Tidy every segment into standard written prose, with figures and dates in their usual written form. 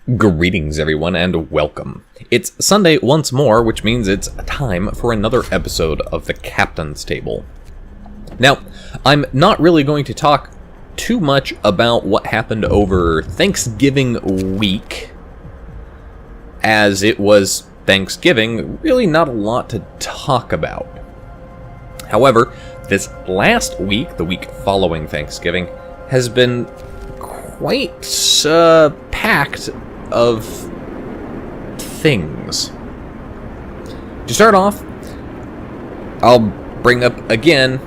Greetings, everyone, and welcome. It's Sunday once more, which means it's time for another episode of the Captain's Table. Now, I'm not really going to talk too much about what happened over Thanksgiving week, as it was Thanksgiving, really not a lot to talk about. However, this last week, the week following Thanksgiving, has been quite packed of things. To start off, I'll bring up again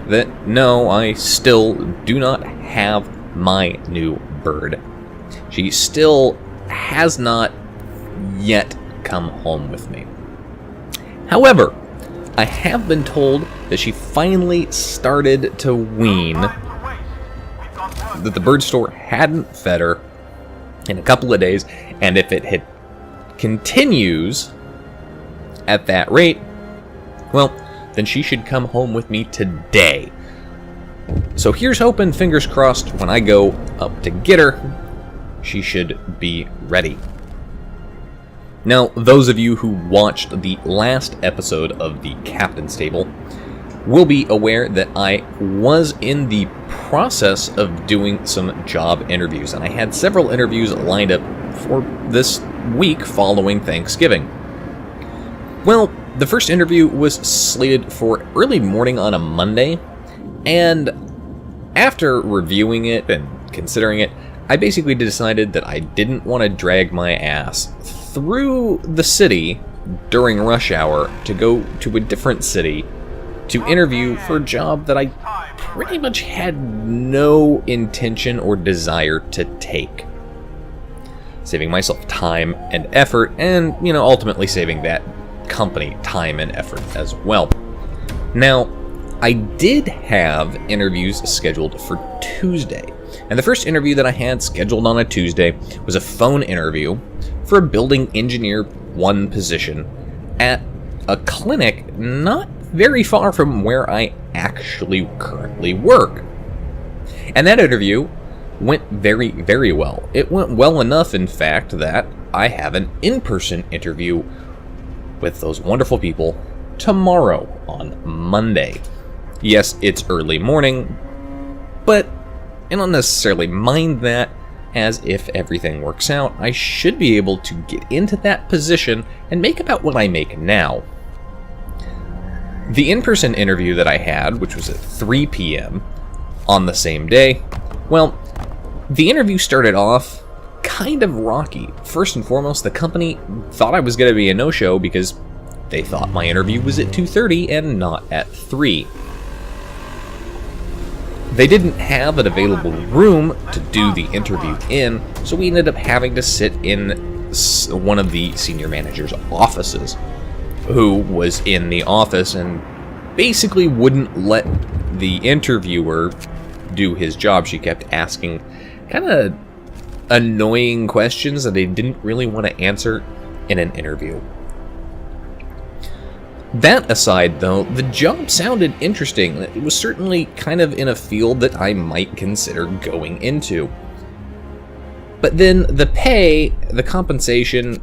that no, I still do not have my new bird. She still has not yet come home with me. However, I have been told that she finally started to wean, that the bird store hadn't fed her in a couple of days, and if it continues at that rate, well, then she should come home with me today. So here's hoping, fingers crossed, when I go up to get her, she should be ready. Now, those of you who watched the last episode of the Captain's Table will be aware that I was in the process of doing some job interviews, and I had several interviews lined up for this week following Thanksgiving. Well, the first interview was slated for early morning on a Monday, and after reviewing it and considering it, I basically decided that I didn't want to drag my ass through the city during rush hour to go to a different city to interview for a job that I pretty much had no intention or desire to take. Saving myself time and effort, and, ultimately saving that company time and effort as well. Now, I did have interviews scheduled for Tuesday, and the first interview that I had scheduled on a Tuesday was a phone interview for a building engineer 1 position at a clinic not very far from where I actually currently work. And that interview went very, very well. It went well enough, in fact, that I have an in-person interview with those wonderful people tomorrow on Monday. Yes, it's early morning, but I don't necessarily mind that, as if everything works out, I should be able to get into that position and make about what I make now. The in-person interview that I had, which was at 3 p.m. on the same day, well, the interview started off kind of rocky. First and foremost, the company thought I was going to be a no-show because they thought my interview was at 2:30 and not at 3. They didn't have an available room to do the interview in, so we ended up having to sit in one of the senior manager's offices, who was in the office and basically wouldn't let the interviewer do his job. She kept asking kind of annoying questions that they didn't really want to answer in an interview. That aside, though, the job sounded interesting. It was certainly kind of in a field that I might consider going into. But then the pay, the compensation,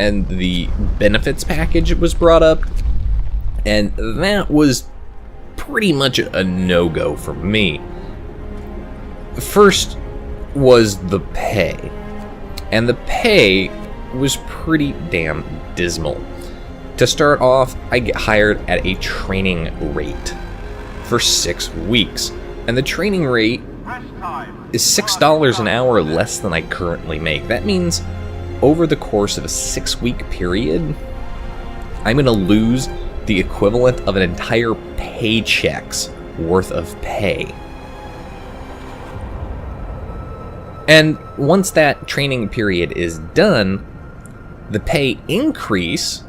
and the benefits package was brought up, and that was pretty much a no-go for me. First was the pay, and the pay was pretty damn dismal. To start off, I get hired at a training rate for 6 weeks, and the training rate is $6 an hour less than I currently make. That means over the course of a 6-week period, I'm going to lose the equivalent of an entire paycheck's worth of pay. And once that training period is done, the pay increase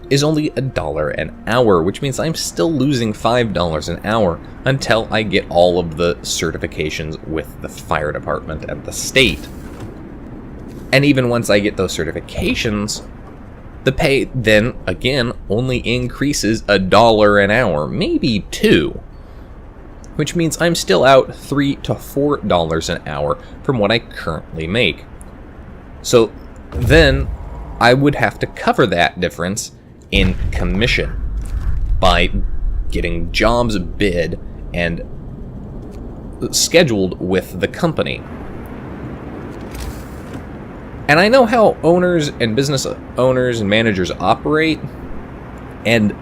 is only $1 an hour, which means I'm still losing $5 an hour until I get all of the certifications with the fire department and the state. And even once I get those certifications, the pay then, again, only increases $1 an hour, maybe $2. Which means I'm still out $3 to $4 an hour from what I currently make. So then I would have to cover that difference in commission by getting jobs bid and scheduled with the company. And I know how owners and business owners and managers operate, and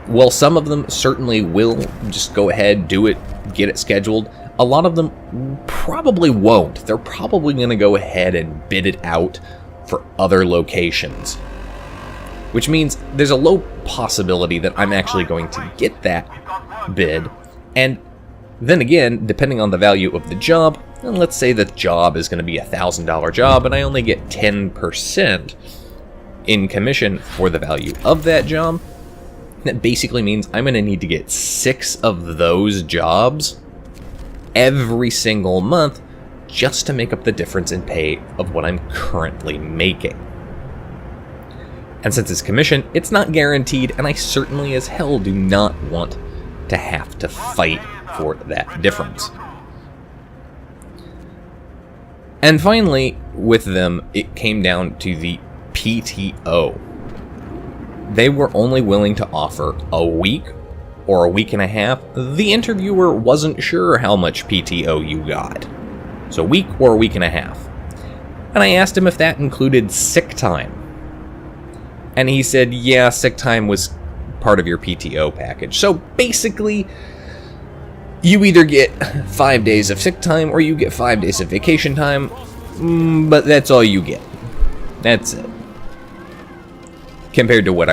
while some of them certainly will just go ahead, do it, get it scheduled, a lot of them probably won't. They're probably going to go ahead and bid it out for other locations, which means there's a low possibility that I'm actually going to get that bid. And then again, depending on the value of the job, and let's say the job is going to be a $1,000 job and I only get 10% in commission for the value of that job, that basically means I'm going to need to get 6 of those jobs every single month just to make up the difference in pay of what I'm currently making. And since it's commission, it's not guaranteed, and I certainly as hell do not want to have to fight for that difference. And finally, with them, it came down to the PTO. They were only willing to offer a week or a week and a half. The interviewer wasn't sure how much PTO you got. So a week or a week and a half. And I asked him if that included sick time. And he said, yeah, sick time was part of your PTO package. So basically, you either get 5 days of sick time or you get 5 days of vacation time, but that's all you get. That's it. Compared to what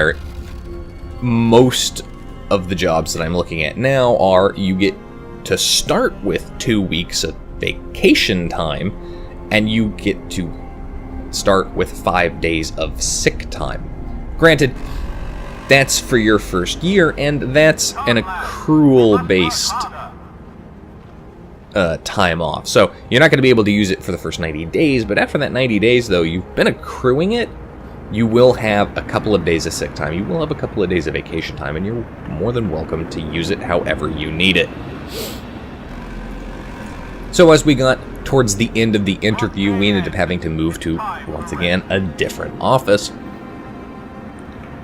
most of the jobs that I'm looking at now are, you get to start with 2 weeks of vacation time, and you get to start with 5 days of sick time. Granted, that's for your first year, and that's an accrual-based time off. So you're not going to be able to use it for the first 90 days, but after that 90 days, though, you've been accruing it, you will have a couple of days of sick time. You will have a couple of days of vacation time, and you're more than welcome to use it however you need it. So as we got towards the end of the interview, we ended up having to move to, once again, a different office.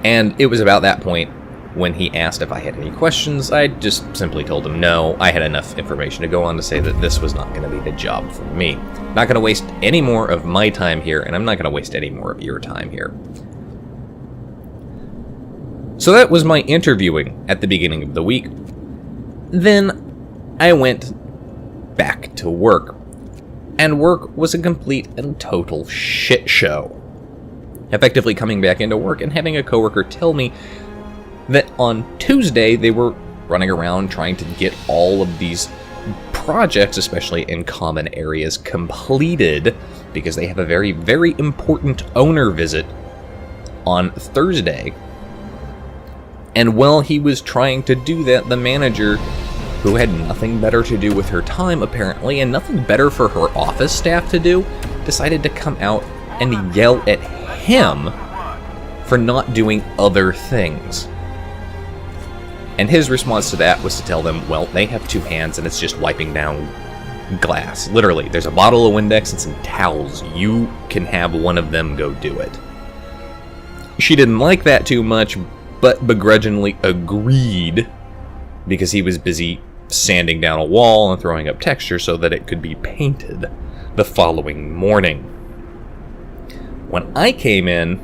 And it was about that point when he asked if I had any questions. I just simply told him no. I had enough information to go on to say that this was not going to be the job for me. Not going to waste any more of my time here, and I'm not going to waste any more of your time here. So that was my interviewing at the beginning of the week. Then I went back to work, and work was a complete and total shit show. Effectively coming back into work and having a coworker tell me that on Tuesday they were running around trying to get all of these projects, especially in common areas, completed because they have a very, very important owner visit on Thursday. And while he was trying to do that, the manager, who had nothing better to do with her time apparently, and nothing better for her office staff to do, decided to come out and yell at him for not doing other things. And his response to that was to tell them, well, they have 2 hands and it's just wiping down glass. Literally, there's a bottle of Windex and some towels. You can have one of them go do it. She didn't like that too much, but begrudgingly agreed because he was busy sanding down a wall and throwing up texture so that it could be painted the following morning. When I came in,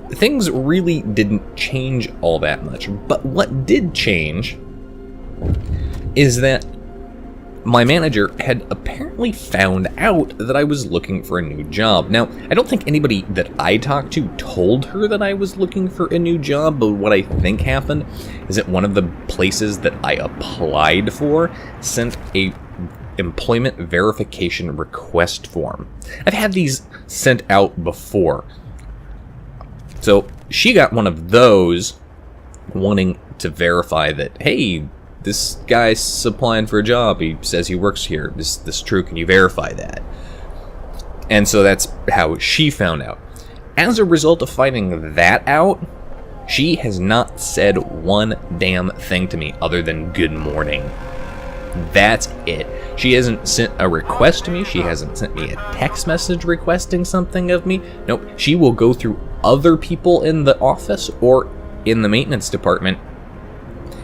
things really didn't change all that much. But what did change is that my manager had apparently found out that I was looking for a new job. Now, I don't think anybody that I talked to told her that I was looking for a new job, but what I think happened is that one of the places that I applied for sent a employment verification request form. I've had these sent out before. So she got one of those wanting to verify that, hey, this guy's applying for a job. He says he works here. Is this true? Can you verify that? And so that's how she found out. As a result of finding that out, she has not said one damn thing to me other than good morning. That's it. She hasn't sent a request to me. She hasn't sent me a text message requesting something of me. Nope. She will go through other people in the office or in the maintenance department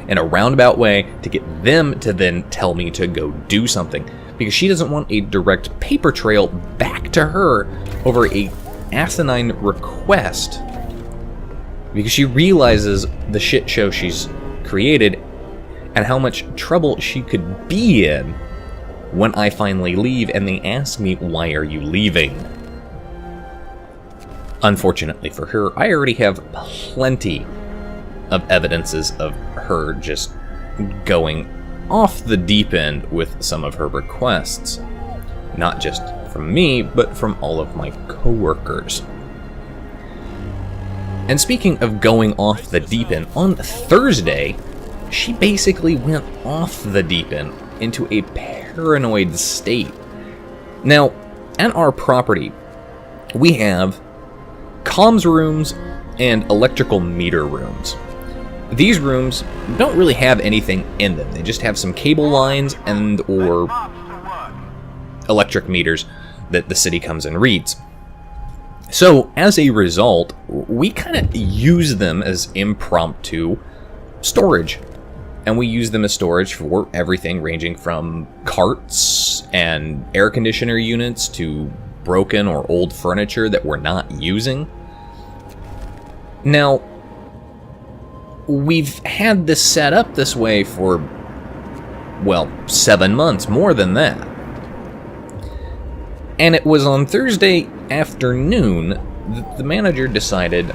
in a roundabout way to get them to then tell me to go do something, because she doesn't want a direct paper trail back to her over a asinine request, because she realizes the shit show she's created and how much trouble she could be in when I finally leave and they ask me, why are you leaving? Unfortunately for her, I already have plenty of evidences of her just going off the deep end with some of her requests. Not just from me, but from all of my coworkers. And speaking of going off the deep end, on Thursday, she basically went off the deep end into a paranoid state. Now, at our property, we have comms rooms and electrical meter rooms. These rooms don't really have anything in them. They just have some cable lines and or electric meters that the city comes and reads. So, as a result, we kind of use them as impromptu storage. And we use them as storage for everything ranging from carts and air conditioner units to broken or old furniture that we're not using. Now, we've had this set up this way for, well, 7 months, more than that. And it was on Thursday afternoon that the manager decided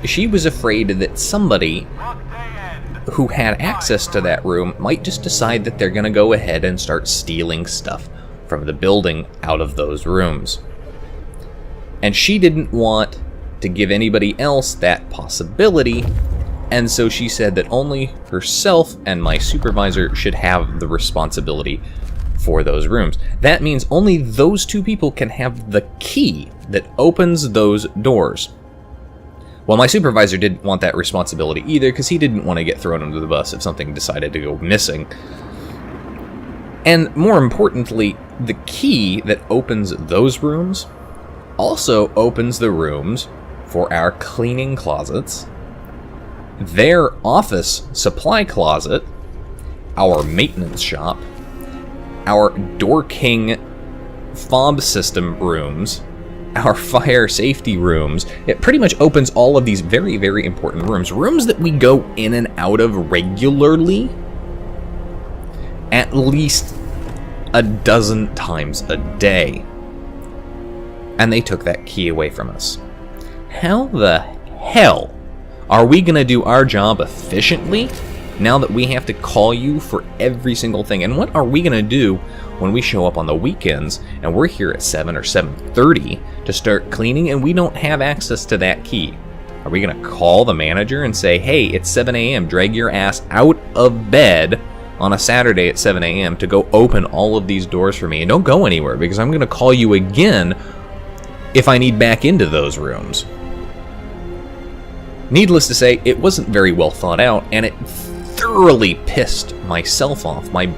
she was afraid that somebody who had access to that room might just decide that they're going to go ahead and start stealing stuff from the building out of those rooms. And she didn't want to give anybody else that possibility, and so she said that only herself and my supervisor should have the responsibility for those rooms. That means only those two people can have the key that opens those doors. Well, my supervisor didn't want that responsibility either, because he didn't want to get thrown under the bus if something decided to go missing. And more importantly, the key that opens those rooms also opens the rooms for our cleaning closets, their office supply closet, our maintenance shop, our Door King fob system rooms, our fire safety rooms. It pretty much opens all of these very, very important rooms. Rooms that we go in and out of regularly at least a dozen times a day. And they took that key away from us. How the hell are we going to do our job efficiently now that we have to call you for every single thing? And what are we going to do when we show up on the weekends and we're here at 7 or 7:30 to start cleaning and we don't have access to that key? Are we going to call the manager and say, hey, it's 7 a.m., drag your ass out of bed on a Saturday at 7 a.m. to go open all of these doors for me, and don't go anywhere because I'm going to call you again if I need back into those rooms? Needless to say, it wasn't very well thought out, and it thoroughly pissed myself off, my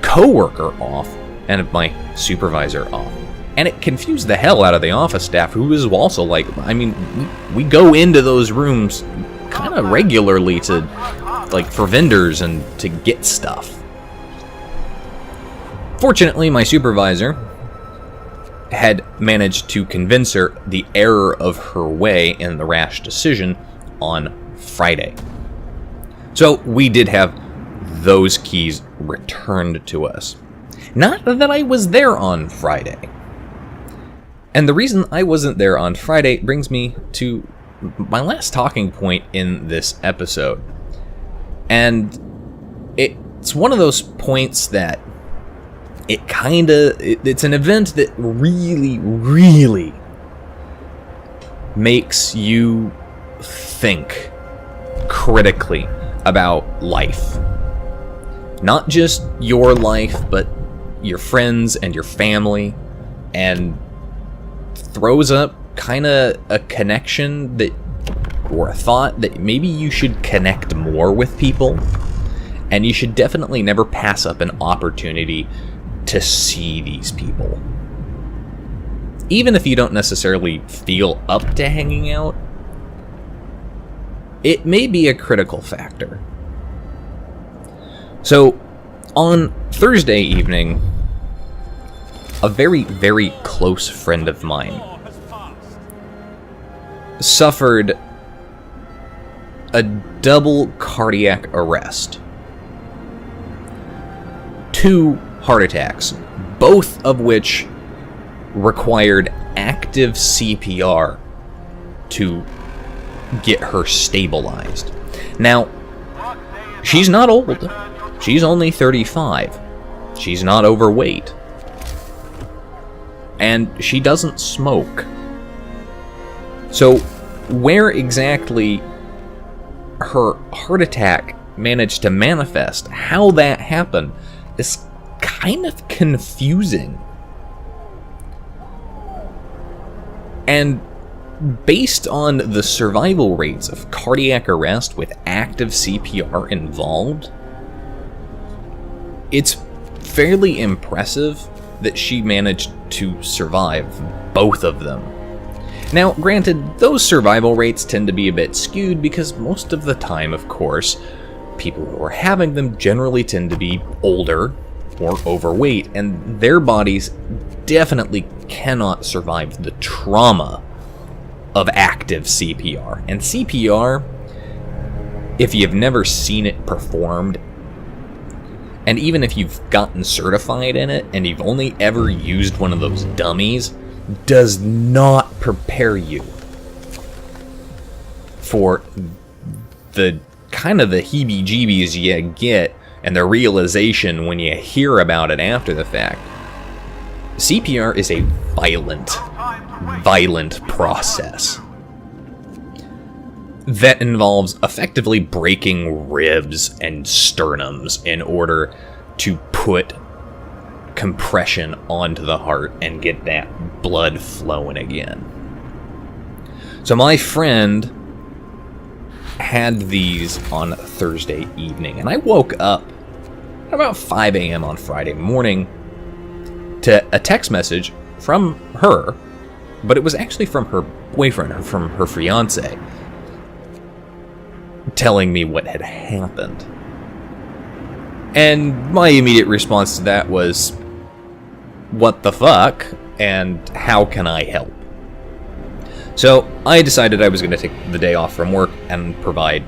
coworker off, and my supervisor off. And it confused the hell out of the office staff, who was also like, I mean, we go into those rooms kind of regularly to, like, for vendors and to get stuff. Fortunately, my supervisor had managed to convince her the error of her way in the rash decision on Friday. So we did have those keys returned to us. Not that I was there on Friday. And the reason I wasn't there on Friday brings me to my last talking point in this episode. And it's one of those points that it's an event that really, really makes you think critically about life. Not just your life, but your friends and your family, and throws up kind of a connection that, or a thought that maybe you should connect more with people And you should definitely never pass up an opportunity to see these people. Even if you don't necessarily feel up to hanging out, it may be a critical factor. So, on Thursday evening, a very, very close friend of mine suffered a double cardiac arrest. 2 heart attacks, both of which required active CPR to get her stabilized. Now, she's not old. She's only 35. She's not overweight. And she doesn't smoke. So, where exactly her heart attack managed to manifest, how that happened, is kind of confusing. And based on the survival rates of cardiac arrest with active CPR involved, it's fairly impressive that she managed to survive both of them. Now, granted, those survival rates tend to be a bit skewed because most of the time, of course, people who are having them generally tend to be older or overweight, and their bodies definitely cannot survive the trauma of active CPR. And CPR, if you've never seen it performed, and even if you've gotten certified in it and you've only ever used one of those dummies, does not prepare you for the kind of the heebie-jeebies you get and the realization when you hear about it after the fact. CPR is a violent process that involves effectively breaking ribs and sternums in order to put compression onto the heart and get that blood flowing again. So my friend had these on Thursday evening, and I woke up at about 5 a.m. on Friday morning to a text message from her, but it was actually from her boyfriend, or from her fiance, telling me what had happened. And my immediate response to that was, what the fuck, and how can I help? So I decided I was going to take the day off from work and provide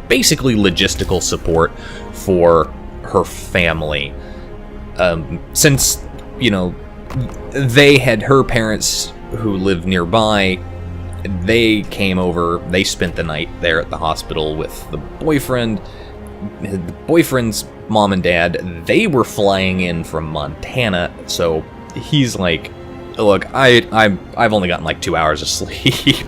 basically logistical support for her family. Since, you know, her parents who live nearby, they came over, they spent the night there at the hospital with the boyfriend. The boyfriend's mom and dad, they were flying in from Montana, so he's like, look, I've only gotten like 2 hours of sleep,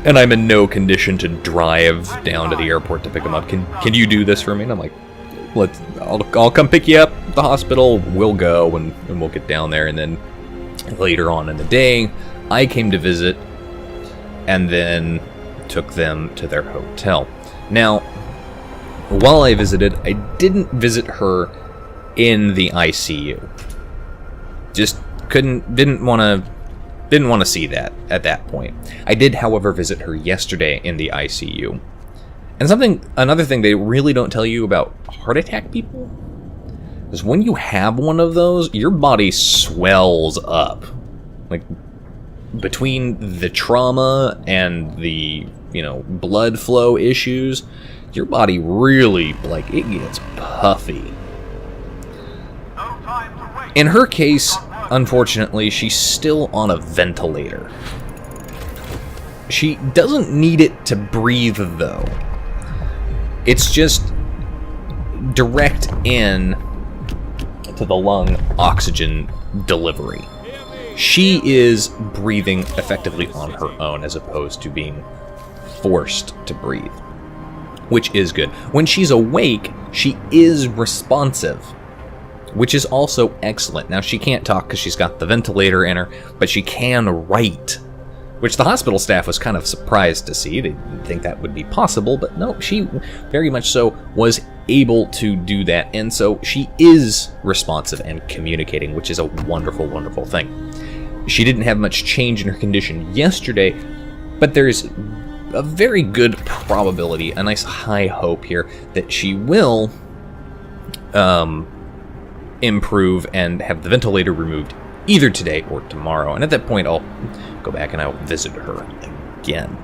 and I'm in no condition to drive down to the airport to pick him up. Can you do this for me? And I'm like, I'll come pick you up at the hospital, we'll go, and we'll get down there. And then later on in the day, I came to visit, and then took them to their hotel. Now, while I visited, I didn't visit her in the ICU. Just didn't want to see that at that point. I did, however, visit her yesterday in the ICU. And another thing they really don't tell you about heart attack people is when you have one of those, your body swells up. Like, between the trauma and the, blood flow issues, your body really, it gets puffy. In her case, unfortunately, she's still on a ventilator. She doesn't need it to breathe, though. It's just direct in to the lung oxygen delivery. She is breathing effectively on her own as opposed to being forced to breathe, which is good. When she's awake, she is responsive, which is also excellent. Now, she can't talk because she's got the ventilator in her, but she can write, which the hospital staff was kind of surprised to see. They didn't think that would be possible, but no, she very much so was able to do that, and so she is responsive and communicating, which is a wonderful, wonderful thing. She didn't have much change in her condition yesterday, but there's a very good probability, a nice high hope here, that she will improve and have the ventilator removed either today or tomorrow. And at that point, I'll go back and I'll visit her again.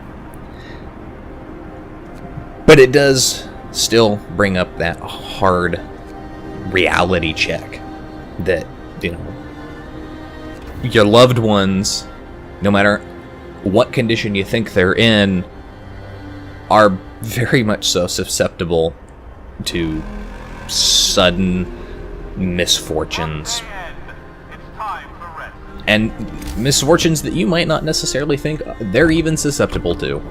But it does still bring up that hard reality check that, you know, your loved ones, no matter what condition you think they're in, are very much so susceptible to sudden misfortunes. And misfortunes that you might not necessarily think they're even susceptible to.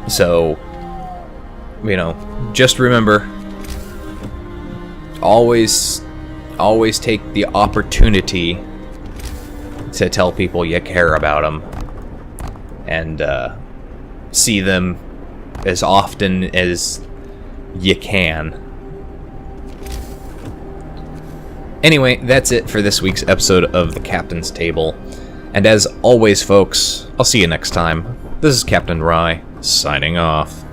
So, you know, just remember, always take the opportunity to tell people you care about them, and see them as often as you can. Anyway, that's it for this week's episode of The Captain's Table. And as always, folks, I'll see you next time. This is Captain Rye, signing off.